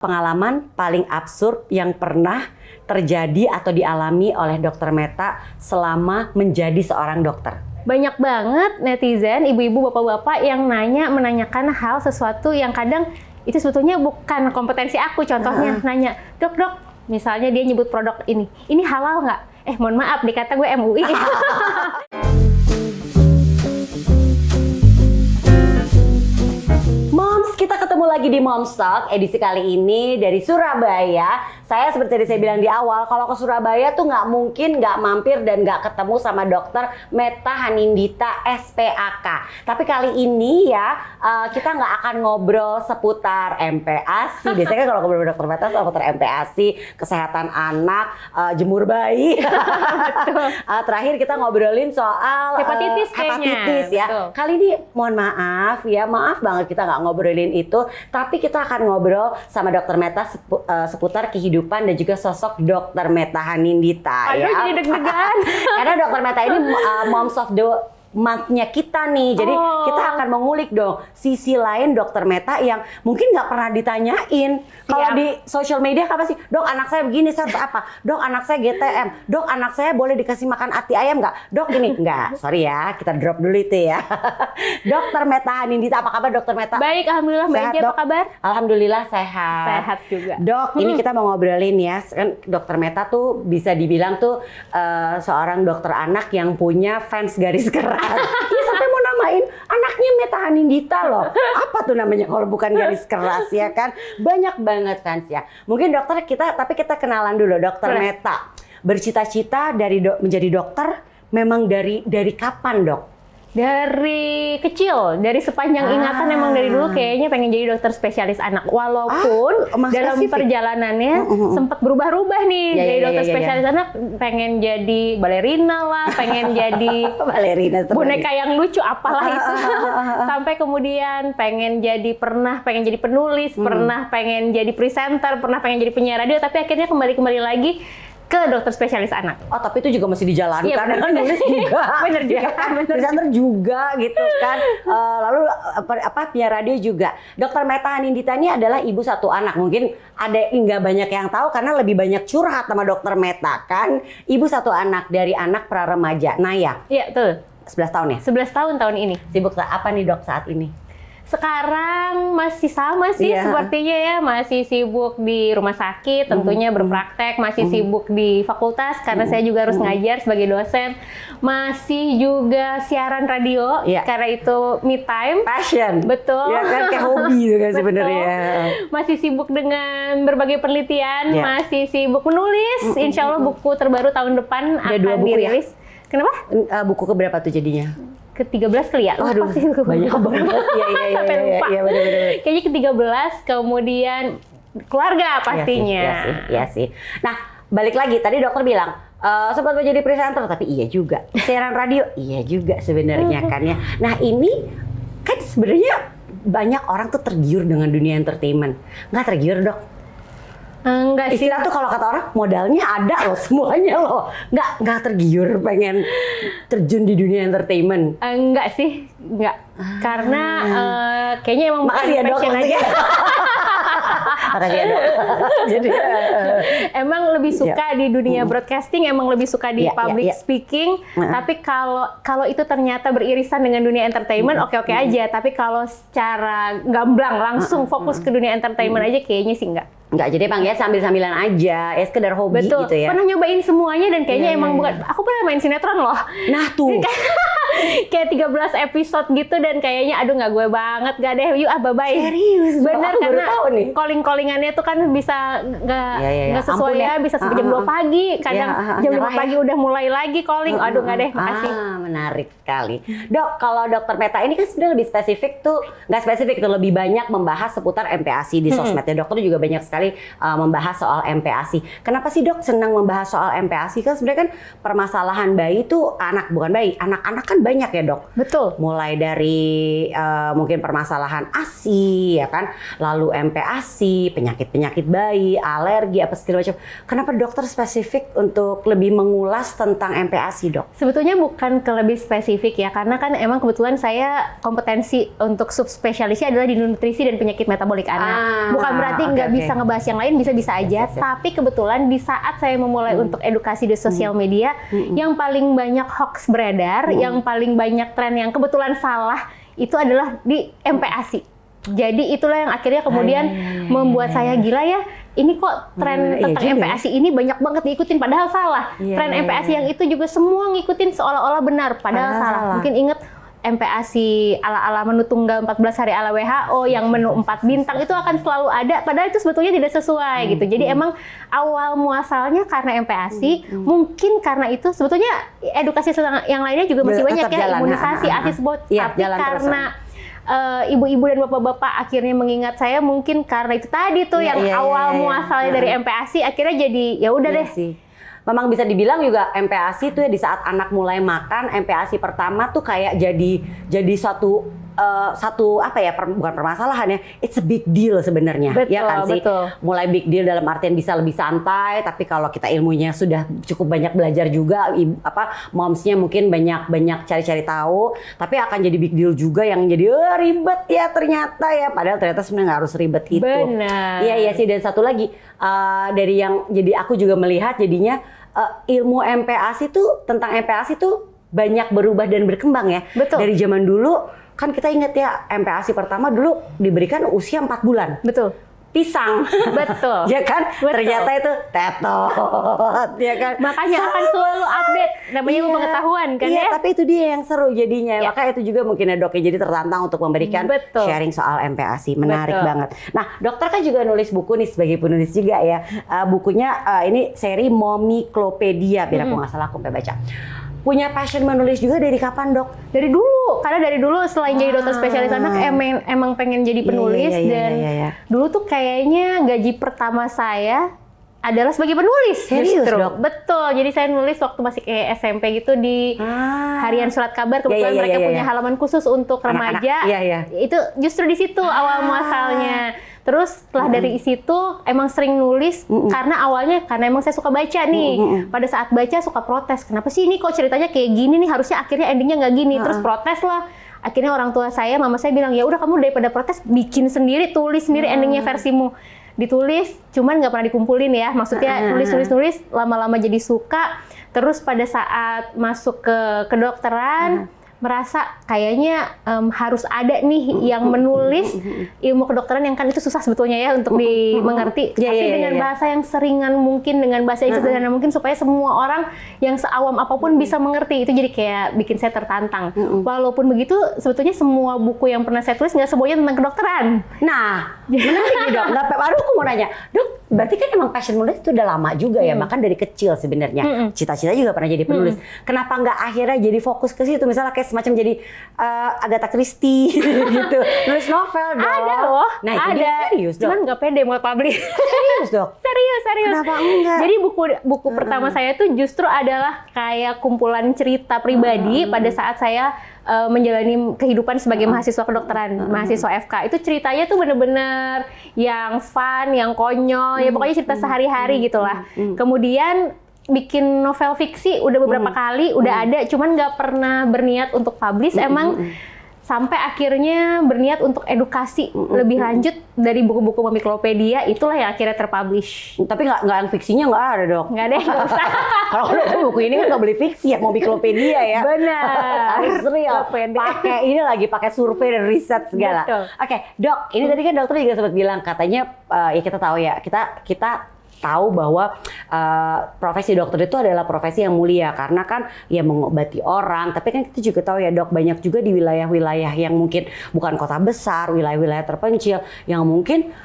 Pengalaman paling absurd yang pernah terjadi atau dialami oleh Dokter Meta selama menjadi seorang dokter? Banyak banget netizen, ibu-ibu, bapak-bapak yang menanyakan hal sesuatu yang kadang itu sebetulnya bukan kompetensi aku. Contohnya nanya, dok, misalnya dia nyebut produk ini halal nggak? Mohon maaf, dikata gue MUI. Moms, kita ketemu lagi di Moms Talk edisi kali ini dari Surabaya. Saya seperti tadi saya bilang di awal, kalau ke Surabaya tuh nggak mungkin nggak mampir dan nggak ketemu sama Dokter Meta Hanindita SPAK. Tapi kali ini ya kita nggak akan ngobrol seputar MPASI. Biasanya kan kalau ngobrol Dokter Meta seputar MPASI, kesehatan anak, jemur bayi. Terakhir kita ngobrolin soal hepatitis ya. Betul. Kali ini mohon maaf banget kita nggak ngobrolin itu, tapi kita akan ngobrol sama Dokter Meta seputar kehidupan dan juga sosok Dokter Meta Hanindita. Aduh, ya. jadi deg-degan. Karena Dokter Meta ini Moms of the Month-nya kita nih, jadi kita akan mengulik dong sisi lain Dokter Meta yang mungkin nggak pernah ditanyain. Kalau di social media apa sih? Dok, anak saya begini, saya harus apa? Dok, anak saya GTM. Dok, anak saya boleh dikasih makan ati ayam nggak? Dok, ini nggak. Sorry ya, kita drop dulu itu ya. Dokter Meta Hanindita, apa kabar Dokter Meta? Baik, alhamdulillah. Mbak Ija, apa kabar? Alhamdulillah sehat. Sehat juga. Dok, ini kita mau ngobrolin ya, kan Dokter Meta tuh bisa dibilang tuh seorang dokter anak yang punya fans garis keras. Dia sampai mau namain anaknya Meta Hanindita loh. Apa tuh namanya kalau bukan garis keras ya kan? Banyak banget fans ya. Mungkin dokter tapi kita kenalan dulu Dokter Meta. Bercita-cita menjadi dokter memang dari kapan, Dok? Dari kecil, dari sepanjang ingatan emang dari dulu kayaknya pengen jadi dokter spesialis anak. Walaupun dalam perjalanannya sempat berubah-ubah nih. Jadi dokter spesialis anak pengen jadi balerina lah, pengen jadi balerina boneka yang lucu apalah itu. Sampai kemudian pengen jadi penulis, pernah pengen jadi presenter, pernah pengen jadi penyiar radio, tapi akhirnya kembali lagi ke dokter spesialis anak. Oh, tapi itu juga masih dijalankan. Iya, kan nulis juga. Bener juga. Ya, kan? Presenter juga gitu kan. Lalu penyiar radio juga. Dokter Meta Hanindita ini adalah ibu satu anak. Mungkin ada nggak banyak yang tahu karena lebih banyak curhat sama Dokter Meta kan. Ibu satu anak dari anak pra remaja. Naya. Iya, betul. 11 tahun ya? 11 tahun tahun ini. Sibuk apa nih Dok saat ini? Sekarang masih sama sih sepertinya ya, masih sibuk di rumah sakit, tentunya berpraktek, masih sibuk di fakultas karena saya juga harus ngajar sebagai dosen, masih juga siaran radio karena itu me time, passion, betul, ya kan kayak hobi juga sebenarnya. Masih sibuk dengan berbagai penelitian, masih sibuk menulis, insya Allah buku terbaru tahun depan ada akan dirilis. Kenapa? Buku keberapa tuh jadinya? Ke-13 kali ya? Waduh, banyak banget. Iya, benar-benar. Kayaknya ke-13, kemudian keluarga pastinya. Iya sih. Nah, balik lagi, tadi dokter bilang, sempat menjadi presenter, tapi iya juga. Siaran radio, iya juga sebenarnya kan ya. Nah, ini kan sebenarnya banyak orang tuh tergiur dengan dunia entertainment. Nggak tergiur, Dok? Enggak sih. Istilah tuh kalau kata orang modalnya ada loh semuanya loh. Nggak tergiur pengen terjun di dunia entertainment. Enggak sih, enggak. Karena kayaknya emang makasih ya Dok. Aja. Makasih ya Dok. Jadi emang lebih suka di dunia broadcasting, emang lebih suka di public speaking. Tapi kalau itu ternyata beririsan dengan dunia entertainment, oke aja. Tapi kalau secara gamblang langsung fokus ke dunia entertainment aja kayaknya sih enggak. Enggak, jadi emang ya sambil-sambilan aja, ya sekedar hobi. Betul. Gitu ya. Pernah nyobain semuanya dan kayaknya emang bukan. Aku pernah main sinetron loh. Nah tuh. Kayak 13 episode gitu dan kayaknya aduh nggak gue banget, gak deh, yuk bye-bye. Serius? Bener, karena calling-callingannya tuh kan bisa nggak sesuai ya, bisa sampai jam 2 pagi, kadang jam 5 pagi udah mulai lagi calling, aduh nggak deh, makasih. Menarik sekali. Dok, kalau Dokter Meta ini kan sebenarnya lebih spesifik tuh, nggak spesifik tuh, lebih banyak membahas seputar MPASI di sosmednya. Dokter juga banyak sekali membahas soal MPASI. Kenapa sih Dok senang membahas soal MPASI? Kan sebenarnya kan permasalahan bayi tuh bukan bayi, anak-anak kan kan banyak ya dok. Betul. Mulai dari mungkin permasalahan ASI ya kan, lalu MPASI, penyakit bayi, alergi apa segala macam. Kenapa dokter spesifik untuk lebih mengulas tentang MPASI dok? Sebetulnya bukan ke lebih spesifik ya, karena kan emang kebetulan saya kompetensi untuk subspesialisnya adalah di nutrisi dan penyakit metabolik anak. Bukan berarti nggak bisa ngebahas yang lain, bisa-bisa aja. Tapi kebetulan di saat saya memulai untuk edukasi di sosial media, yang paling banyak hoax beredar, yang paling banyak tren yang kebetulan salah, itu adalah di MPASI. Jadi itulah yang akhirnya kemudian membuat saya gila ya, ini kok tren tentang MPASI ini banyak banget diikutin, padahal salah. Tren MPASI yang itu juga semua ngikutin seolah-olah benar, padahal salah. Mungkin inget MPASI ala-ala menu tunggal 14 hari ala WHO yang menu 4 bintang itu akan selalu ada, padahal itu sebetulnya tidak sesuai gitu. Jadi emang awal muasalnya karena MPASI, mungkin karena itu sebetulnya edukasi yang lainnya juga masih banyak ya, imunisasi, ASI sebut, tapi karena ibu-ibu dan bapak-bapak akhirnya mengingat saya, mungkin karena itu tadi tuh yang awal muasalnya dari MPASI, akhirnya jadi ya udah deh. Memang bisa dibilang juga MPASI itu ya di saat anak mulai makan, MPASI pertama tuh kayak jadi satu apa ya, bukan permasalahan ya, it's a big deal sebenarnya, ya kan sih. Mulai big deal dalam artian bisa lebih santai, tapi kalau kita ilmunya sudah cukup banyak belajar juga, momsnya mungkin banyak cari-cari tahu, tapi akan jadi big deal juga yang jadi ribet ya ternyata ya, padahal ternyata sebenarnya nggak harus ribet itu. Benar. Iya sih. Dan satu lagi dari yang jadi aku juga melihat jadinya ilmu MPASI tuh, tentang MPASI tuh banyak berubah dan berkembang ya. Betul. Dari zaman dulu kan kita ingat ya, MPASI pertama dulu diberikan usia 4 bulan. Betul. Pisang. Betul. Ya kan? Betul. Ternyata itu tetot, ya kan? Makanya akan selalu update, namanya ilmu pengetahuan kan ya? Tapi itu dia yang seru jadinya. Makanya itu juga mungkin ya dok, jadi tertantang untuk memberikan sharing soal MPASI. Menarik banget. Nah, dokter kan juga nulis buku nih sebagai penulis juga ya. Bukunya ini seri Momiklopedia, biar aku nggak salah aku sampai baca. Punya passion menulis juga dari kapan dok? Dari dulu, karena dari dulu selain jadi dokter spesialis anak emang pengen jadi penulis. Dan dulu tuh kayaknya gaji pertama saya adalah sebagai penulis. Serius dok? Betul, jadi saya nulis waktu masih kayak SMP gitu di harian surat kabar. Kebetulan mereka punya halaman khusus untuk remaja. Itu justru di situ awal muasalnya. Terus setelah dari situ emang sering nulis karena awalnya karena emang saya suka baca nih. Pada saat baca suka protes, kenapa sih ini kok ceritanya kayak gini nih, harusnya akhirnya endingnya nggak gini. Terus protes lah. Akhirnya orang tua saya, mama saya bilang, ya udah kamu daripada protes bikin sendiri, tulis sendiri endingnya versimu. Ditulis, cuman nggak pernah dikumpulin ya. Maksudnya nulis, lama-lama jadi suka. Terus pada saat masuk ke kedokteran, merasa kayaknya harus ada nih yang menulis ilmu kedokteran yang kan itu susah sebetulnya ya untuk dimengerti, tapi dengan bahasa yang seringan mungkin, dengan bahasa yang sederhana mungkin, supaya semua orang yang seawam apapun bisa mengerti. Itu jadi kayak bikin saya tertantang. Walaupun begitu, sebetulnya semua buku yang pernah saya tulis nggak semuanya tentang kedokteran. Nah, menarik nih dok. Baru aku mau nanya, dok, berarti kan emang passion menulis itu udah lama juga ya, bahkan dari kecil sebenarnya. Cita-cita juga pernah jadi penulis. Kenapa nggak akhirnya jadi fokus ke situ, misalnya kayak semacam jadi Agatha Christie gitu, nulis novel dong? Ada loh, nah itu dia, serius dok? Cuman nggak pede mau publish. Serius dok? Serius. Kenapa enggak? Jadi buku pertama saya tuh justru adalah kayak kumpulan cerita pribadi pada saat saya menjalani kehidupan sebagai mahasiswa kedokteran, mahasiswa FK. Itu ceritanya tuh bener-bener yang fun, yang konyol, ya pokoknya cerita sehari-hari gitulah. Kemudian bikin novel fiksi udah beberapa kali, udah ada, cuman nggak pernah berniat untuk publish. Emang sampai akhirnya berniat untuk edukasi lebih lanjut dari buku-buku Momiklopedia, itulah yang akhirnya terpublish. Tapi nggak yang fiksinya nggak ada dok? Nggak ada, nggak usah. Kalau buku ini kan nggak beli fiksi ya, Momiklopedia ya. Benar. Harus real. Pakai ini lagi, pakai survei dan riset segala. Oke, dok, ini tadi kan dokter juga sempat bilang katanya ya kita tahu ya, kita tahu bahwa profesi dokter itu adalah profesi yang mulia karena kan ya mengobati orang. Tapi kan kita juga tahu ya dok, banyak juga di wilayah-wilayah yang mungkin bukan kota besar, wilayah-wilayah terpencil yang mungkin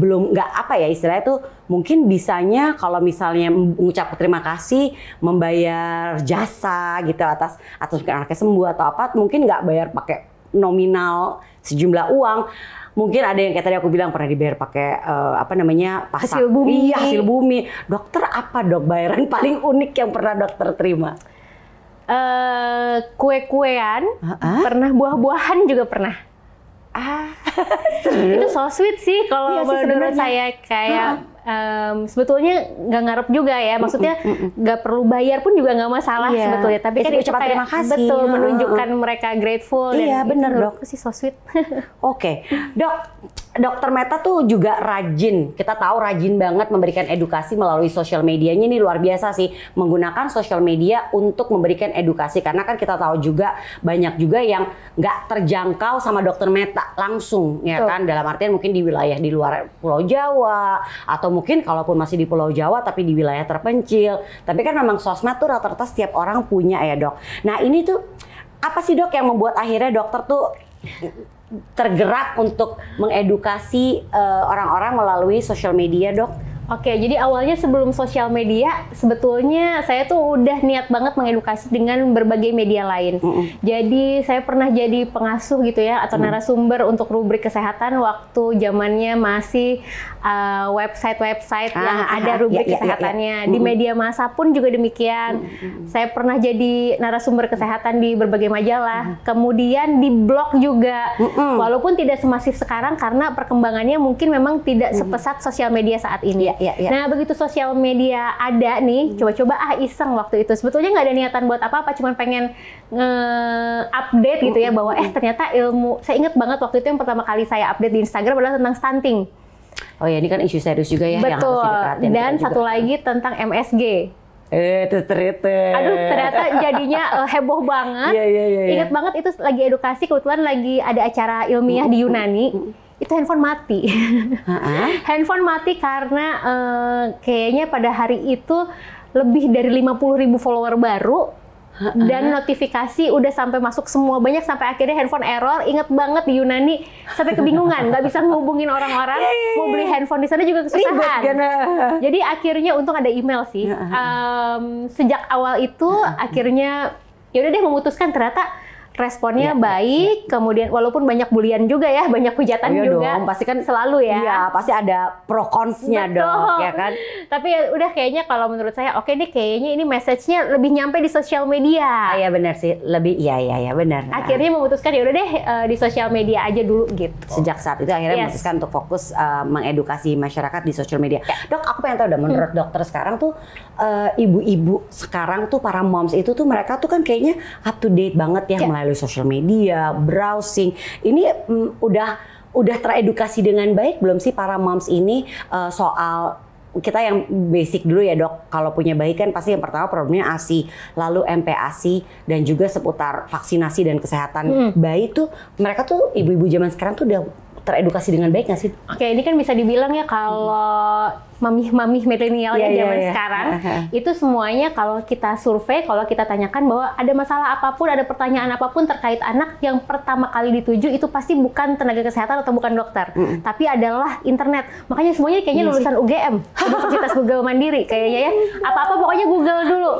belum nggak apa ya istilahnya tuh, mungkin bisanya kalau misalnya mengucap terima kasih, membayar jasa gitu atas mungkin anaknya sembuh atau apa, mungkin nggak bayar pakai nominal sejumlah uang. Mungkin ada yang kayak tadi aku bilang pernah dibayar pakai pasak hasil bumi. Iya, hasil bumi. Dokter apa dok bayaran paling unik yang pernah dokter terima? Kue-kuean, pernah buah-buahan juga pernah. Itu so sweet sih kalau menurut saya, kayak sebetulnya nggak ngarep juga ya, maksudnya nggak perlu bayar pun juga nggak masalah sebetulnya, tapi kan itu kayak terima kasih. Betul, menunjukkan mereka grateful. Iya, dan benar, Dok. Dok. Sih so sweet. Oke, Dokter Meta tuh juga rajin. Kita tahu rajin banget memberikan edukasi melalui sosial medianya. Ini luar biasa sih, menggunakan sosial media untuk memberikan edukasi. Karena kan kita tahu juga banyak juga yang nggak terjangkau sama Dokter Meta langsung, ya kan? Dalam artian mungkin di wilayah di luar Pulau Jawa, atau mungkin kalaupun masih di Pulau Jawa tapi di wilayah terpencil. Tapi kan memang sosmed tuh rata-rata setiap orang punya ya, Dok. Nah ini tuh apa sih, Dok, yang membuat akhirnya dokter tuh tergerak untuk mengedukasi orang-orang melalui sosial media, Dok? Oke, jadi awalnya sebelum sosial media, sebetulnya saya tuh udah niat banget mengedukasi dengan berbagai media lain. Jadi saya pernah jadi pengasuh gitu ya, atau narasumber untuk rubrik kesehatan waktu zamannya masih website-website yang ada rubrik kesehatannya. Di media massa pun juga demikian. Saya pernah jadi narasumber kesehatan di berbagai majalah. Kemudian di blog juga, walaupun tidak semasif sekarang karena perkembangannya mungkin memang tidak sepesat sosial media saat ini. Nah, begitu sosial media ada nih, coba-coba iseng waktu itu. Sebetulnya nggak ada niatan buat apa-apa, cuman pengen nge-update gitu ya, bahwa ternyata ilmu, saya ingat banget waktu itu yang pertama kali saya update di Instagram adalah tentang stunting. Oh ya, ini kan isu serius juga ya. Betul. Yang harus diperhatiin. Dan satu lagi tentang MSG. Aduh, ternyata jadinya heboh banget. Ingat banget itu lagi edukasi, kebetulan lagi ada acara ilmiah di Yunani. Itu handphone mati. Handphone mati karena kayaknya pada hari itu lebih dari 50.000 follower baru. Dan notifikasi udah sampai masuk semua, banyak, sampai akhirnya handphone error. Ingat banget di Yunani sampai kebingungan, nggak bisa ngehubungin orang-orang, mau beli handphone di sana juga kesusahan. Jadi akhirnya untung ada email sih. Sejak awal itu akhirnya ya udah deh memutuskan, ternyata responnya baik, kemudian walaupun banyak bulian juga ya, banyak hujatan juga. Dong, pasti kan selalu ya. Iya, pasti ada pro cons-nya dong, ya kan? Tapi ya udah, kayaknya kalau menurut saya, oke nih, kayaknya ini message-nya lebih nyampe di sosial media. Iya benar sih, lebih iya benar. Akhirnya memutuskan ya udah deh di sosial media aja dulu gitu. Sejak saat itu akhirnya memutuskan untuk fokus mengedukasi masyarakat di sosial media. Dok, aku pengen tahu, menurut dokter sekarang tuh ibu-ibu sekarang tuh, para moms itu tuh, mereka tuh kan kayaknya up to date banget ya melalui sosial media, browsing. Ini udah teredukasi dengan baik belum sih para moms ini soal, kita yang basic dulu ya, Dok. Kalau punya bayi kan pasti yang pertama problemnya ASI, lalu MPASI, dan juga seputar vaksinasi dan kesehatan bayi tuh, mereka tuh ibu-ibu zaman sekarang tuh udah teredukasi dengan baik nggak sih? Oke, ini kan bisa dibilang ya, kalau mamih-mamih milenial zaman sekarang, itu semuanya kalau kita survei, kalau kita tanyakan bahwa ada masalah apapun, ada pertanyaan apapun terkait anak, yang pertama kali dituju itu pasti bukan tenaga kesehatan atau bukan dokter, tapi adalah internet. Makanya semuanya kayaknya lulusan UGM, Universitas Google Mandiri kayaknya ya. Apa-apa pokoknya Google dulu.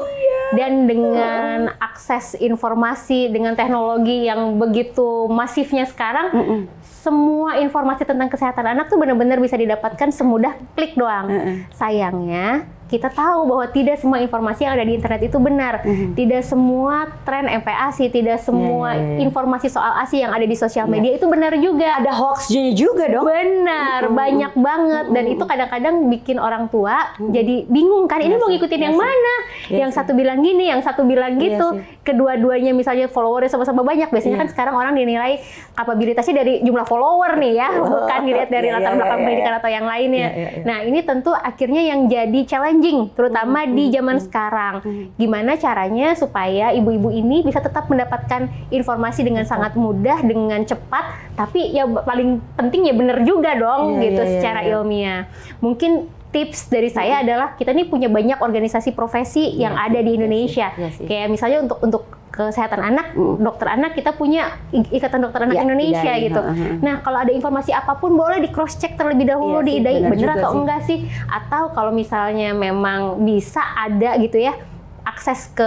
Dan dengan akses informasi, dengan teknologi yang begitu masifnya sekarang, semua informasi tentang kesehatan anak tuh benar-benar bisa didapatkan semudah klik doang. Sayangnya kita tahu bahwa tidak semua informasi yang ada di internet itu benar. Tidak semua tren MPASI, tidak semua informasi soal ASI yang ada di sosial media itu benar juga. Ada hoax-nya juga dong. Benar, banyak banget. Dan itu kadang-kadang bikin orang tua jadi bingung kan, ini mau ngikutin yang mana? Yang satu bilang gini, yang satu bilang gitu. Kedua-duanya misalnya followernya sama-sama banyak. Biasanya kan sekarang orang dinilai kapabilitasnya dari jumlah follower nih ya, bukan dilihat dari latar belakang pendidikan atau yang lainnya. Nah, ini tentu akhirnya yang jadi challenging, terutama di zaman sekarang. Gimana caranya supaya ibu-ibu ini bisa tetap mendapatkan informasi dengan sangat mudah, dengan cepat, tapi ya paling penting ya benar juga dong gitu secara ilmiah. Mungkin tips dari saya adalah, kita nih punya banyak organisasi profesi yang ada di Indonesia. Kayak misalnya untuk kesehatan anak, dokter anak, kita punya Ikatan Dokter Anak Indonesia gitu. Nah, kalau ada informasi apapun boleh di cross check terlebih dahulu, di IDAI bener atau enggak sih. Atau kalau misalnya memang bisa ada gitu ya, akses ke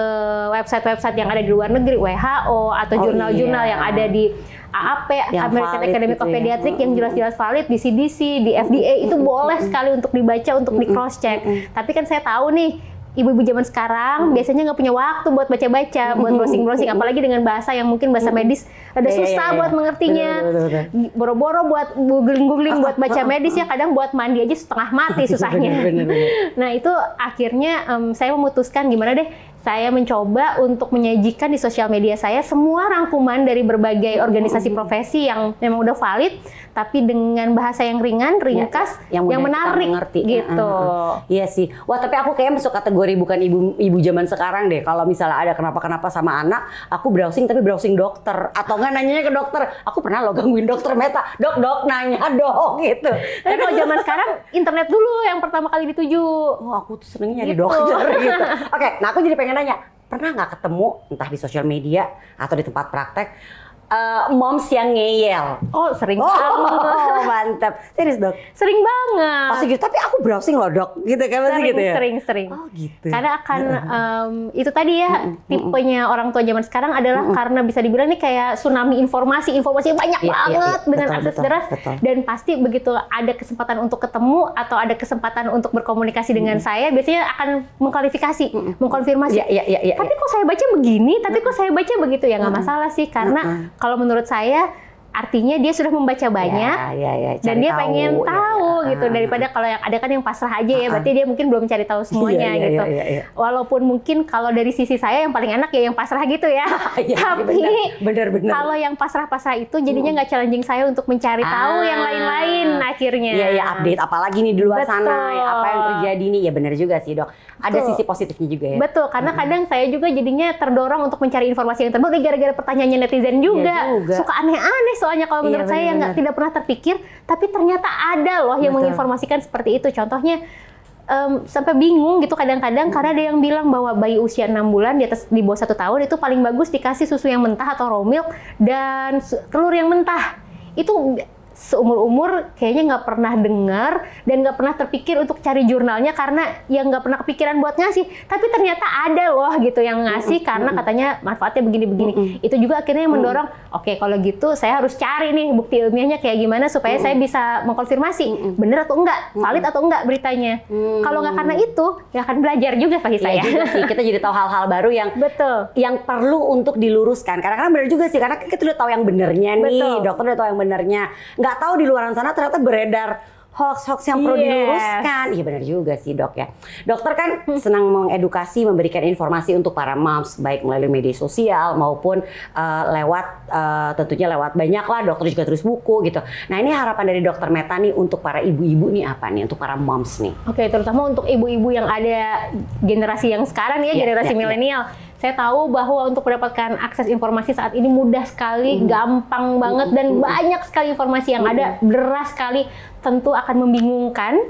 website-website yang ada di luar negeri, WHO atau jurnal-jurnal yang ada di AAP, American Academy of Pediatrics, yang jelas-jelas valid, di CDC, di FDA, itu boleh sekali untuk dibaca, untuk di cross check. Tapi kan saya tahu nih, ibu-ibu zaman sekarang biasanya nggak punya waktu buat baca-baca, buat browsing-browsing, apalagi dengan bahasa yang mungkin bahasa medis rada susah buat mengertinya. Betul. Boro-boro buat googling buat baca medis ya, kadang buat mandi aja setengah mati susahnya. Bener. Nah itu akhirnya saya memutuskan gimana deh, saya mencoba untuk menyajikan di sosial media saya semua rangkuman dari berbagai organisasi profesi yang memang udah valid, tapi dengan bahasa yang ringan, ringkas, yang menarik gitu. Iya sih. Wah, tapi aku kayaknya masuk kategori bukan ibu zaman sekarang deh. Kalau misalnya ada kenapa-kenapa sama anak, aku browsing tapi browsing dokter. Atau nggak nanyanya ke dokter. Aku pernah lo gangguin dokter Meta. Dok, nanya dong gitu. Tapi kalau zaman sekarang, internet dulu yang pertama kali dituju. Oh, aku tuh senengnya nyari dokter gitu. Oke, nah aku jadi pengen nanya, pernah nggak ketemu entah di sosial media atau di tempat praktek moms yang ngeyel? Oh, sering Oh, banget. mantap. Serius, Dok? Sering banget. Pasti gitu, tapi aku browsing loh, Dok. Gitu kan, pasti gitu ya? Sering. Oh, gitu. Karena akan, itu tadi ya, tipenya orang tua zaman sekarang adalah karena bisa dibilang nih kayak tsunami informasi banyak banget dengan akses deras. Betul. Dan pasti begitu ada kesempatan untuk ketemu atau ada kesempatan untuk berkomunikasi dengan saya, biasanya akan mengklarifikasi, mengkonfirmasi. Iya. Tapi kok saya baca begini, tapi kok saya baca begitu, ya nggak masalah sih, karena kalau menurut saya artinya dia sudah membaca banyak dan dia pengen tahu gitu, daripada kalau yang ada kan yang pasrah aja ya, berarti dia mungkin belum cari tahu semuanya gitu. Walaupun mungkin kalau dari sisi saya yang paling enak ya yang pasrah gitu ya. Tapi bener. kalau yang pasrah-pasrah itu jadinya nggak challenging saya untuk mencari tahu yang lain-lain akhirnya. Iya, update apalagi nih di luar sana, ya, apa yang terjadi nih. Ya bener juga sih, Dok. Ada sisi positifnya juga ya. Betul, karena kadang saya juga jadinya terdorong untuk mencari informasi yang terbaru gara-gara pertanyaannya netizen juga. Suka aneh-aneh soalnya kalau menurut saya yang tidak pernah terpikir, tapi ternyata ada loh yang menginformasikan seperti itu. Contohnya sampai bingung gitu kadang-kadang karena ada yang bilang bahwa bayi usia 6 bulan di bawah 1 tahun itu paling bagus dikasih susu yang mentah atau raw milk dan telur yang mentah. Itu seumur-umur kayaknya nggak pernah dengar dan nggak pernah terpikir untuk cari jurnalnya karena yang nggak pernah kepikiran buat ngasih, tapi ternyata ada loh gitu yang ngasih karena katanya manfaatnya begini-begini. Itu juga akhirnya yang mendorong, oke, kalau gitu saya harus cari nih bukti ilmiahnya kayak gimana supaya saya bisa mengkonfirmasi bener atau enggak, valid atau enggak beritanya. Kalau nggak karena itu, nggak akan belajar juga bagi saya. Juga sih, kita jadi tahu hal-hal baru yang yang perlu untuk diluruskan. Kadang-kadang bener juga sih, karena kita udah tahu yang benernya nih, dokter udah tahu yang benernya. Nggak tahu di luar sana ternyata beredar hoax-hoax yang perlu diluruskan. Iya benar juga sih, Dok ya. Dokter kan senang mengedukasi, memberikan informasi untuk para moms, baik melalui media sosial maupun tentunya lewat banyak lah, dokter juga tulis buku gitu. Nah ini harapan dari Dokter Meta nih untuk para ibu-ibu nih apa nih, untuk para moms nih? Oke, terutama untuk ibu-ibu yang ada generasi yang sekarang ya, generasi milenial. Saya tahu bahwa untuk mendapatkan akses informasi saat ini mudah sekali, gampang banget, dan banyak sekali informasi yang ada, deras sekali, tentu akan membingungkan.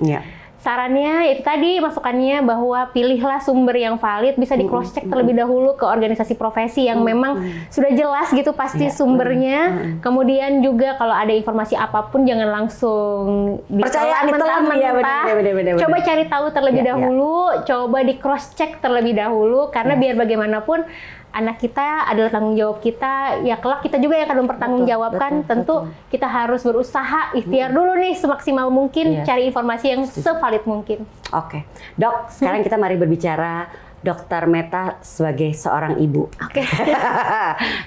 Sarannya itu tadi masukannya bahwa pilihlah sumber yang valid, bisa di cross check terlebih dahulu ke organisasi profesi yang memang sudah jelas gitu pasti sumbernya. Kemudian juga kalau ada informasi apapun jangan langsung percaya mentah-mentah. Coba cari tahu terlebih dahulu, coba di cross check terlebih dahulu karena biar bagaimanapun anak kita adalah tanggung jawab kita, ya kelak kita juga yang akan mempertanggungjawabkan. Tentu kita harus berusaha ikhtiar dulu nih semaksimal mungkin cari informasi yang sevalid mungkin. Oke, Dok, sekarang kita mari berbicara Dokter Meta sebagai seorang ibu. Oke.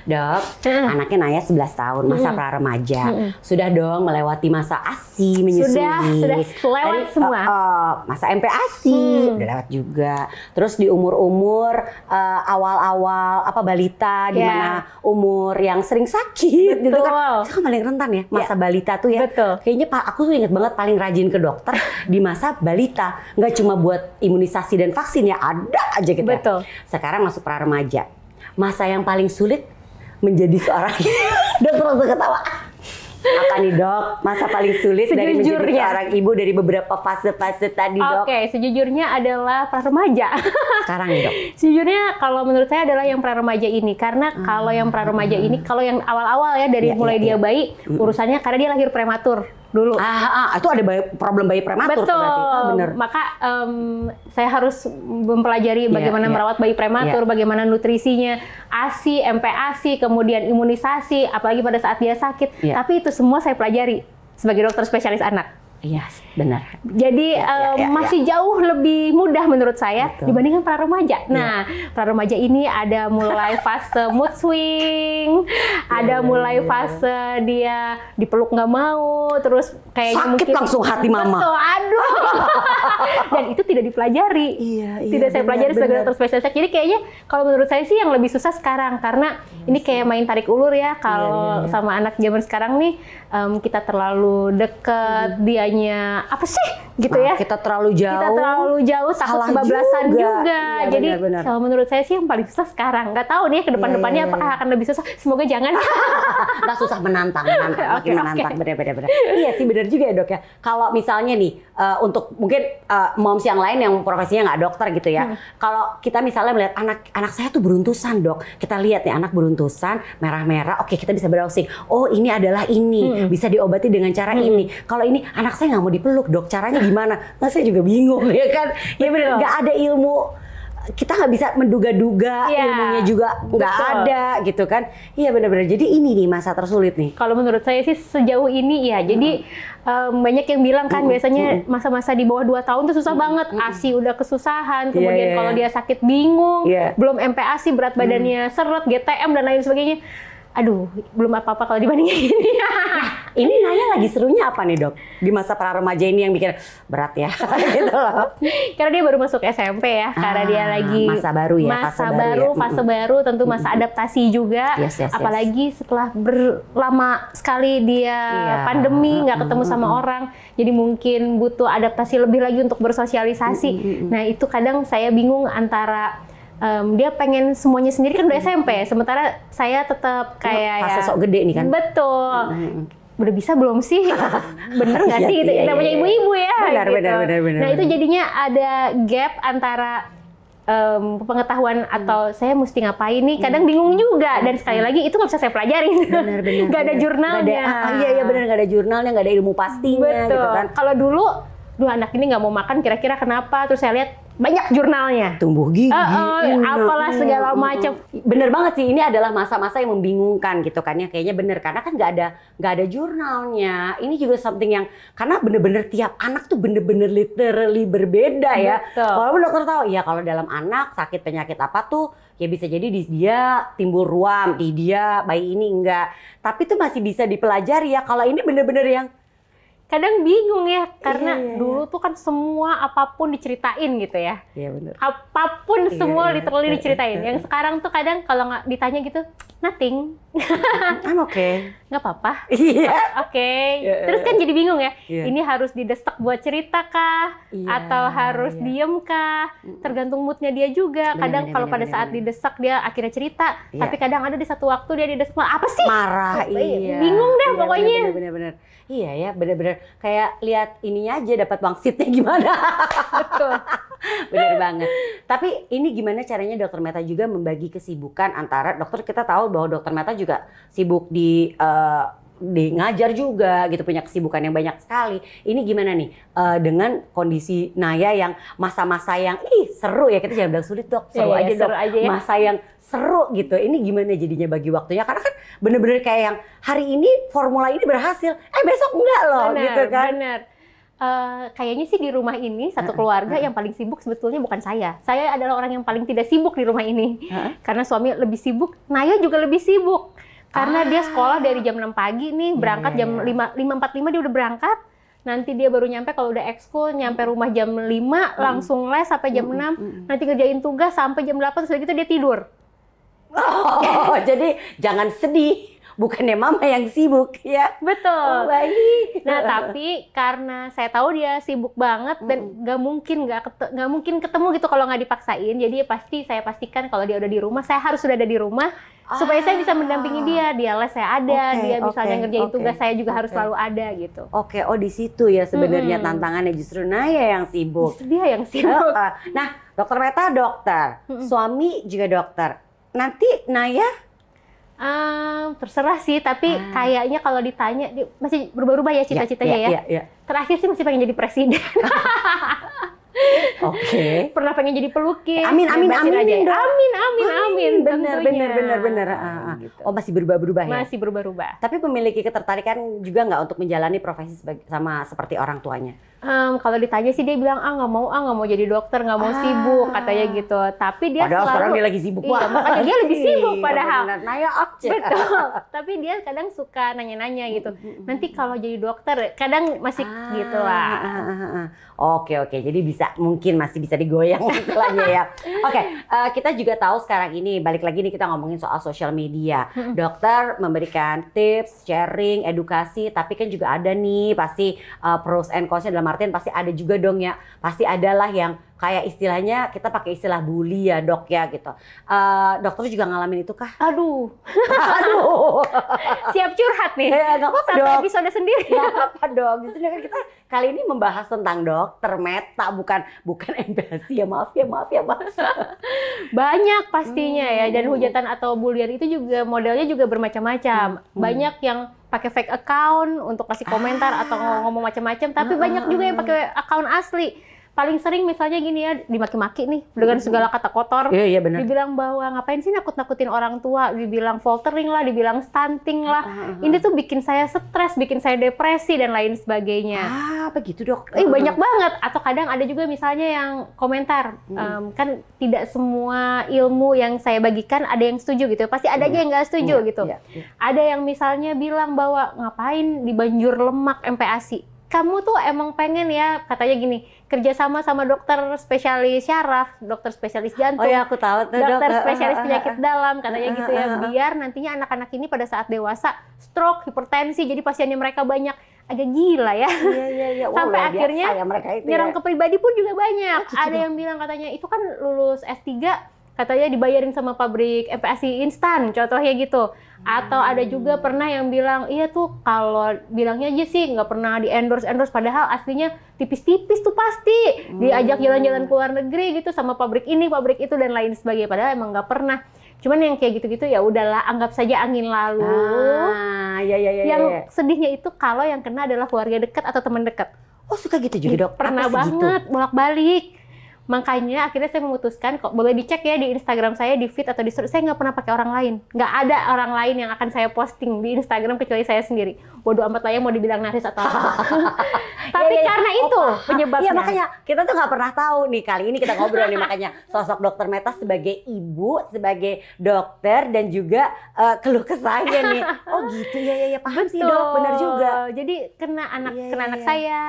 Dok, anaknya Naya 11 tahun, masa pra-remaja. Sudah dong melewati masa ASI, menyusui. Sudah lewat semua. Masa MP ASI, udah lewat juga. Terus di umur-umur awal-awal balita, di mana umur yang sering sakit gitu kan. Itu kan paling rentan ya, masa balita tuh ya. Kayaknya aku tuh inget banget paling rajin ke dokter di masa balita. Nggak cuma buat imunisasi dan vaksin ya, ada aja gitu. Sekarang masuk pra remaja, masa yang paling sulit menjadi seorang dokter langsung ketawa. Apa nih, Dok? Masa paling sulit dari menjadi seorang ibu dari beberapa fase-fase tadi, Dok? Oke, sejujurnya adalah pra remaja. Sekarang nih, Dok. Sejujurnya kalau menurut saya adalah yang pra remaja ini, karena kalau yang pra remaja ini, kalau yang awal-awal ya dari mulai dia bayi, urusannya karena dia lahir prematur dulu. Itu ada problem bayi prematur. Betul. Bener. Maka saya harus mempelajari bagaimana merawat bayi prematur, bagaimana nutrisinya, ASI, MPASI, kemudian imunisasi, apalagi pada saat dia sakit. Tapi itu semua saya pelajari sebagai dokter spesialis anak. Iya, benar. Jadi masih jauh lebih mudah menurut saya dibandingkan para remaja. Nah, para remaja ini ada mulai fase mood swing, ada mulai fase dia dipeluk nggak mau, terus kayaknya sakit mungkin langsung hati mama. Betul, aduh. Dan itu tidak dipelajari. Tidak saya pelajari sebagai dokter spesialis. Jadi kayaknya kalau menurut saya sih yang lebih susah sekarang karena ini kayak main tarik ulur ya. Kalau sama anak zaman sekarang nih kita terlalu dekat, dianya apa sih gitu ya? Kita terlalu jauh. Kita terlalu jauh, takut salah kebablasan juga. Iya, Jadi benar. kalau menurut saya sih yang paling susah sekarang. Nggak tahu nih ke depan-depannya apakah akan lebih susah. Semoga jangan. Nggak susah menantang, makin menantang. Benar. Iya sih benar juga ya dok ya. Kalau misalnya nih untuk mungkin moms yang lain yang profesinya nggak dokter gitu ya. Kalau kita misalnya melihat anak saya tuh beruntusan dok. Kita lihat nih anak beruntusan merah-merah. Oke kita bisa browsing. Oh ini adalah ini. Bisa diobati dengan cara ini. Kalau ini anak saya nggak mau dipeluk dok, caranya gimana? Nah saya juga bingung ya kan. Ya benar, nggak ada ilmu. Kita nggak bisa menduga-duga, ilmunya juga nggak ada gitu kan. Iya benar-benar. Jadi ini nih masa tersulit nih. Kalau menurut saya sih sejauh ini ya. Jadi banyak yang bilang kan biasanya masa-masa di bawah 2 tahun tuh susah banget. ASI udah kesusahan, kemudian kalau dia sakit bingung, belum MPASI berat badannya seret, GTM dan lain sebagainya. Aduh, belum apa-apa kalau dibandingin ini. Ini Naya lagi serunya apa nih dok? Di masa para remaja ini yang bikin berat ya, gitu loh. Karena dia baru masuk SMP ya, karena dia lagi masa baru ya, fase baru, tentu masa adaptasi juga. Apalagi setelah lama sekali dia pandemi, nggak ketemu sama orang, jadi mungkin butuh adaptasi lebih lagi untuk bersosialisasi. Nah itu kadang saya bingung antara dia pengen semuanya sendiri kan udah SMP, sementara saya tetap kayak fase sok gede nih kan. Betul. Udah bisa belum sih? Bener nggak sih? Gitu. Namanya ibu-ibu ya. Benar. Nah itu jadinya ada gap antara pengetahuan atau saya mesti ngapain nih. Kadang bingung juga. Dan sekali lagi itu nggak bisa saya pelajarin. Benar. Nggak ada jurnalnya. Iya benar, nggak ada jurnalnya, nggak ada ilmu pastinya. Betul. Gitu kan. Kalau dulu, anak ini nggak mau makan. Kira-kira kenapa? Terus saya lihat banyak jurnalnya. Tumbuh gigi, apalah segala macam. Bener banget sih, ini adalah masa-masa yang membingungkan gitu kan ya. Kayaknya bener, karena kan nggak ada jurnalnya. Ini juga something yang, karena bener-bener tiap anak tuh bener-bener literally berbeda ya. Walaupun dokter tahu, ya kalau dalam anak sakit penyakit apa tuh, ya bisa jadi di dia timbul ruam, di dia bayi ini enggak. Tapi tuh masih bisa dipelajari ya. Kalau ini bener-bener yang kadang bingung ya, karena dulu tuh kan semua apapun diceritain gitu ya. Iya benar. Apapun semua literally diceritain. Yang sekarang tuh kadang kalau nggak ditanya gitu, nothing. I'm okay. Nggak apa-apa. Iya. Oke. Terus kan jadi bingung ya, ini harus didestak buat cerita kah? Atau harus diem kah? Tergantung moodnya dia juga. Kadang kalau pada saat didesak dia akhirnya cerita, tapi kadang ada di satu waktu dia didesak, apa sih? Marah, bingung deh pokoknya. Bener-bener. Iya ya, bener-bener kayak lihat ininya aja dapat wangsitnya gimana. Betul. Bener banget. Tapi ini gimana caranya Dokter Meta juga membagi kesibukan antara dokter, kita tahu bahwa Dokter Meta juga sibuk di ngajar juga gitu, punya kesibukan yang banyak sekali. Ini gimana nih dengan kondisi Naya yang masa-masa yang seru ya, kita jangan bilang sulit dok, seru aja dok, ya. masa yang seru gitu. Ini gimana jadinya bagi waktunya? Karena kan bener-bener kayak yang hari ini formula ini berhasil, besok enggak loh, gitu kan? Benar. Kayaknya sih di rumah ini satu keluarga yang paling sibuk sebetulnya bukan saya. Saya adalah orang yang paling tidak sibuk di rumah ini. Karena suami lebih sibuk, Naya juga lebih sibuk. Karena dia sekolah dari jam 6 pagi nih, berangkat jam 5.45 dia udah berangkat. Nanti dia baru nyampe kalau udah ekskul, nyampe rumah jam 5, langsung les sampai jam 6. Nanti kerjain tugas sampai jam 8, terus gitu dia tidur. Oh, jadi jangan sedih. Bukannya mama yang sibuk ya. Betul. Baik. Nah tapi karena saya tahu dia sibuk banget dan nggak mungkin ketemu gitu kalau nggak dipaksain. Jadi saya pastikan kalau dia udah di rumah, saya harus sudah ada di rumah supaya saya bisa mendampingi dia. Dia les saya ada, dia misalnya ngerjain tugas saya juga harus selalu ada gitu. Oke, di situ ya sebenarnya tantangannya, justru Naya yang sibuk. Justru dia yang sibuk. Nah, Dokter Meta dokter, suami juga dokter. Nanti Naya? Terserah sih, tapi kayaknya kalau ditanya masih berubah-ubah ya cita-citanya ya. Terakhir sih masih pengen jadi presiden. Oke. Pernah pengen jadi pelukis. Amin. amin, tentunya. Bener. Gitu. Oh, masih berubah-berubah ya? Masih berubah-ubah. Tapi memiliki ketertarikan juga nggak untuk menjalani profesi sama seperti orang tuanya? Kalau ditanya sih dia bilang nggak mau jadi dokter, nggak mau sibuk katanya gitu. Tapi dia padahal selalu sekarang dia lagi sibuk banget. Makanya dia lebih sibuk padahal. Nanya aja. Betul. Tapi dia kadang suka nanya-nanya gitu. Nanti kalau jadi dokter, kadang masih gitu lah. Oke. Jadi mungkin masih bisa digoyang istilahnya ya. Oke, kita juga tahu sekarang ini balik lagi nih kita ngomongin soal sosial media. Dokter memberikan tips, sharing, edukasi, tapi kan juga ada nih pasti pros and cons-nya dalam artian pasti ada juga dong ya. Pasti adalah yang kayak istilahnya kita pakai istilah bully ya dok ya gitu. Dokter juga ngalamin itu kah? Aduh. Siap curhat nih. Ya, nggak apa-apa Sampai dok. episode sendiri. Nggak apa-apa dok. Di sini kan kita kali ini membahas tentang dokter Meta bukan MPASI ya maaf ya. Banyak pastinya ya, dan hujatan atau bulian itu juga modelnya juga bermacam-macam. Banyak yang pakai fake account untuk kasih komentar atau ngomong macam-macam, tapi banyak juga yang pakai account asli. Paling sering misalnya gini ya, dimaki-maki nih dengan segala kata kotor. Iya benar. Dibilang bahwa ngapain sih nakut-nakutin orang tua, dibilang foltering lah, dibilang stunting lah. Ini tuh bikin saya stres, bikin saya depresi dan lain sebagainya. Begitu dok. Banyak banget. Atau kadang ada juga misalnya yang komentar, kan tidak semua ilmu yang saya bagikan ada yang setuju gitu. Pasti ada aja yang nggak setuju gitu. Ada yang misalnya bilang bahwa ngapain di Banjur Lemak MPASI. Kamu tuh emang pengen ya, katanya gini, kerjasama sama dokter spesialis syaraf, dokter spesialis jantung, Oh ya aku tahu tuh dokter dok. spesialis penyakit dalam, katanya gitu ya, biar nantinya anak-anak ini pada saat dewasa stroke, hipertensi, jadi pasiennya mereka banyak. Agak gila ya. Iya. Sampai akhirnya ya mereka itu nyerang ya. ke pribadi pun juga banyak. Gitu Ada yang bilang katanya itu kan lulus S3, katanya dibayarin sama pabrik MPASI instan, contohnya gitu. Atau ada juga pernah yang bilang, iya tuh kalau bilangnya aja sih nggak pernah di endorse, padahal aslinya tipis-tipis tuh pasti. Diajak jalan-jalan ke luar negeri gitu sama pabrik ini, pabrik itu dan lain sebagainya. Padahal emang nggak pernah. Cuman yang kayak gitu-gitu ya udahlah, anggap saja angin lalu. Yang sedihnya itu kalau yang kena adalah keluarga dekat atau teman dekat. Oh suka gitu juga dok? Pernah banget, bolak-balik. Makanya akhirnya saya memutuskan, kok boleh dicek ya di Instagram saya, di feed atau di story, saya nggak pernah pakai orang lain. Nggak ada orang lain yang akan saya posting di Instagram kecuali saya sendiri. Bodoh amat lah ya mau dibilang narsis atau apa. Tapi karena itu penyebabnya. Iya makanya kita tuh nggak pernah tahu nih, kali ini kita ngobrol nih makanya sosok dokter Meta sebagai ibu, sebagai dokter dan juga keluh kesahnya nih. Oh gitu ya paham sih dok, benar juga. Jadi kena anak saya,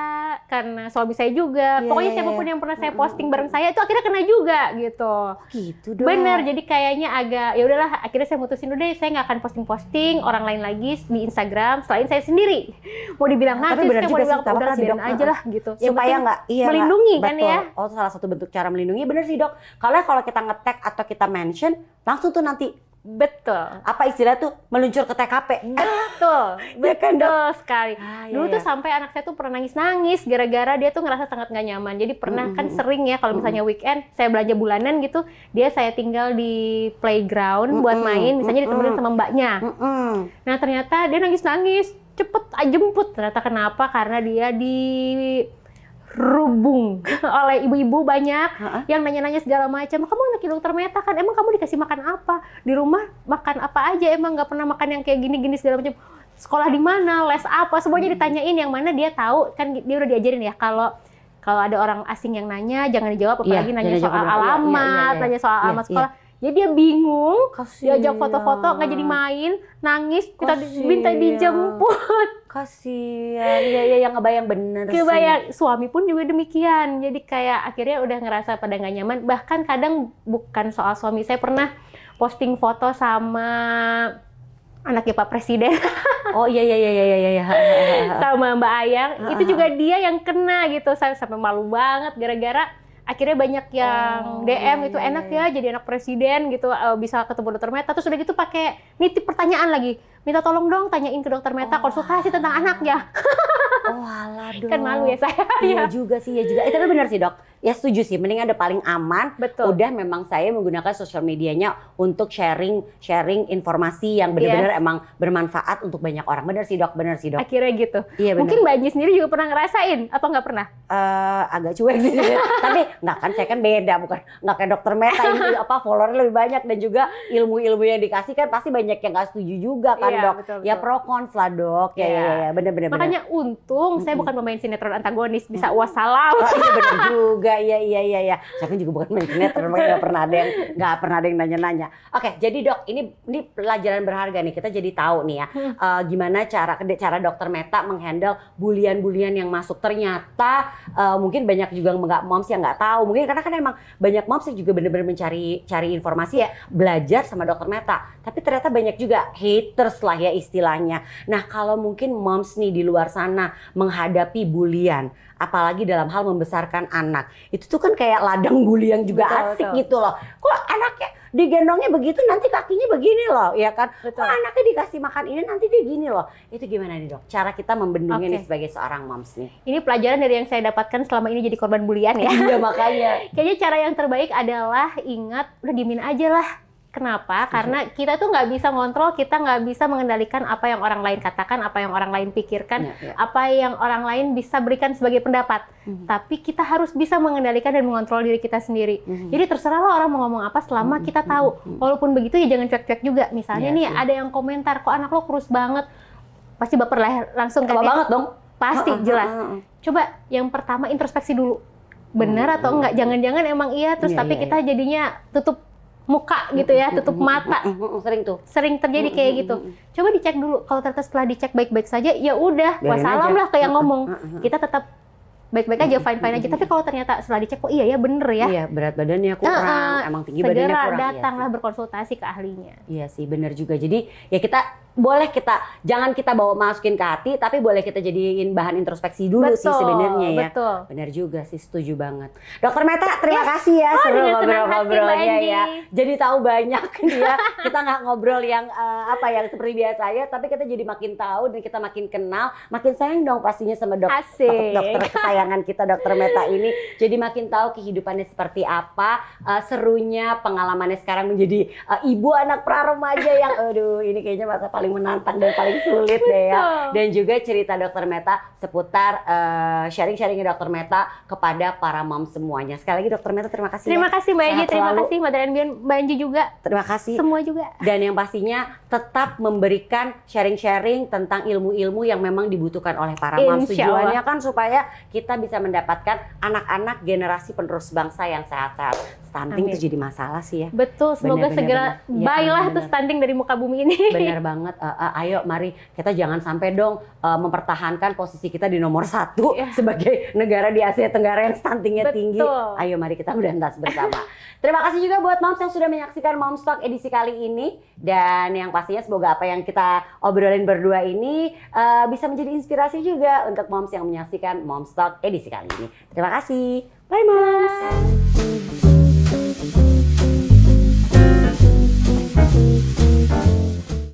karena suami saya juga. Pokoknya siapapun yang pernah saya posting bareng saya itu akhirnya kena juga gitu. Gitu dong. Bener, jadi kayaknya agak ya udahlah, akhirnya saya mutusin udah deh, saya nggak akan posting orang lain lagi di Instagram selain saya sendiri. Mau dibilang narsis, mau dibilang udahlah biarin aja lah gitu. Supaya nggak melindungi kan betul. ya. Oh salah satu bentuk cara melindungi, bener sih dok. Kalau kita nge-tag atau kita mention langsung tuh nanti. Betul. Apa istilah tuh meluncur ke TKP. Betul. Ya kan, Betul sekali. Dulu tuh iya. sampai anak saya tuh pernah nangis-nangis gara-gara dia tuh ngerasa sangat nggak nyaman. Jadi pernah kan sering ya kalau misalnya weekend saya belanja bulanan gitu, saya tinggal di playground buat main, misalnya ditemenin sama mbaknya. Nah ternyata dia nangis-nangis, cepet jemput. Ternyata kenapa? Karena dia dirubung oleh ibu-ibu banyak yang nanya-nanya segala macam. Kamu anak dokter Meta kan, emang kamu dikasih makan apa? Di rumah makan apa aja? Emang nggak pernah makan yang kayak gini-gini segala macam. Sekolah di mana? Les apa? Semuanya ditanyain, yang mana dia tahu kan, dia udah diajarin ya kalau ada orang asing yang nanya jangan dijawab, apalagi nanya soal alamat, nanya soal alamat sekolah. Jadi dia bingung, diajak foto-foto nggak jadi main, nangis, kita minta dijemput. Kasian, ya ngebayang bener Kebayang, suami pun juga demikian. Jadi kayak akhirnya udah ngerasa pada nggak nyaman. Bahkan kadang bukan soal suami, saya pernah posting foto sama anaknya Pak Presiden. Oh iya. Sama Mbak Ayang, itu juga dia yang kena gitu. Saya sampai malu banget gara-gara akhirnya banyak yang DM itu enak ya jadi anak presiden gitu, bisa ketemu dokter Meta. Terus udah gitu pakai nitip pertanyaan lagi, minta tolong dong tanyain ke dokter Meta konsultasi tentang anaknya. Oh alah dok. Kan malu ya saya. Iya juga sih, Itu kan benar sih dok. ya setuju sih, mending ada paling aman. Betul. Udah memang saya menggunakan sosial medianya untuk sharing informasi yang benar-benar emang bermanfaat untuk banyak orang. Bener sih dok. Akhirnya gitu. Iya, bener. Mungkin Mbak Anji sendiri juga pernah ngerasain atau nggak pernah? Agak cuek sih, tapi nggak kan, saya kan beda, bukan nggak kayak dokter Meta ini followernya lebih banyak, dan juga ilmu-ilmu yang dikasih kan pasti banyak yang nggak setuju juga kan Iya, dok. betul. Ya pro cons lah dok. Ya bener. Makanya untung saya bukan pemain sinetron antagonis, bisa wassalam. Oh, iya bener juga, iya. Saya kan juga bukan main sinetron, makanya nggak pernah ada yang nanya-nanya. Oke, jadi dok, ini pelajaran berharga nih, kita jadi tahu nih ya, gimana cara dokter Meta menghandle bulian-bulian yang masuk. Ternyata mungkin banyak juga moms yang nggak tahu, mungkin karena kan emang banyak moms yang juga bener-bener cari informasi, belajar sama dokter Meta, tapi ternyata banyak juga haters lah ya istilahnya. Nah, kalau mungkin moms nih di luar sana menghadapi bulian, apalagi dalam hal membesarkan anak, itu tuh kan kayak ladang bully yang juga asik gitu loh. Kok anaknya digendongnya begitu, nanti kakinya begini loh, ya kan? Kok anaknya dikasih makan ini, nanti dia gini loh. Itu gimana nih dok? Cara kita membendungnya nih sebagai seorang moms nih. Ini pelajaran dari yang saya dapatkan selama ini jadi korban bulian ya. Iya makanya. Kayaknya cara yang terbaik adalah ingat, udah diemin aja lah. Kenapa? Karena kita tuh nggak bisa ngontrol, kita nggak bisa mengendalikan apa yang orang lain katakan, apa yang orang lain pikirkan, apa yang orang lain bisa berikan sebagai pendapat. Tapi kita harus bisa mengendalikan dan mengontrol diri kita sendiri. Jadi terserah lo orang mau ngomong apa selama kita tahu. Walaupun begitu ya jangan cuek-cuek juga. Misalnya nih ada yang komentar, kok anak lo kurus banget. Pasti baper lah langsung kan. Banget dong. Pasti jelas. Coba yang pertama introspeksi dulu. Benar atau enggak? Jangan-jangan emang iya terus tapi kita jadinya tutup muka gitu ya, tutup mata. Sering terjadi kayak gitu. Coba dicek dulu. Kalau ternyata setelah dicek baik-baik saja, ya udah, wassalam lah kayak ngomong. Kita tetap baik-baik aja, fine-fine aja. Tapi kalau ternyata setelah dicek, oh iya ya bener ya. Iya, berat badannya kurang, emang tinggi badannya kurang. Segera datanglah berkonsultasi ke ahlinya. Iya sih, bener juga. Jadi ya jangan kita masukin ke hati, tapi boleh kita jadiin bahan introspeksi dulu sih sebenarnya ya. Betul. Bener juga sih, setuju banget. Dokter Meta, terima kasih ya seru ngobrol-ngobrolnya ya. Jadi tahu banyak ya. Kita nggak ngobrol yang yang seperti biasa ya, tapi kita jadi makin tahu dan kita makin kenal, makin sayang dong pastinya sama dokter kesayangan kita, Dokter Meta ini. Jadi makin tahu kehidupannya seperti apa, serunya pengalamannya sekarang menjadi ibu anak pra-remaja yang aduh ini kayaknya masa paling menantang dan paling sulit deh ya. Dan juga cerita Dokter Meta seputar sharing-sharingnya Dokter Meta kepada para mom semuanya. Sekali lagi Dokter Meta terima kasih. Terima kasih Mbak Anji, terima kasih Mother and Beyond, Mbak Anji juga. Terima kasih. Semua juga. Dan yang pastinya tetap memberikan sharing-sharing tentang ilmu-ilmu yang memang dibutuhkan oleh para mom. Tujuannya kan supaya kita bisa mendapatkan anak-anak generasi penerus bangsa yang sehat-sehat. Stunting itu jadi masalah sih ya. Betul, semoga segera bye-lah tuh stunting dari muka bumi ini. Bener banget. Ayo mari kita jangan sampai dong mempertahankan posisi kita di nomor 1 sebagai negara di Asia Tenggara yang stuntingnya tinggi. Ayo mari kita berantas bersama. Terima kasih juga buat moms yang sudah menyaksikan Moms Talk edisi kali ini. Dan yang pastinya semoga apa yang kita obrolin berdua ini bisa menjadi inspirasi juga untuk moms yang menyaksikan Moms Talk edisi kali ini. Terima kasih. Bye moms.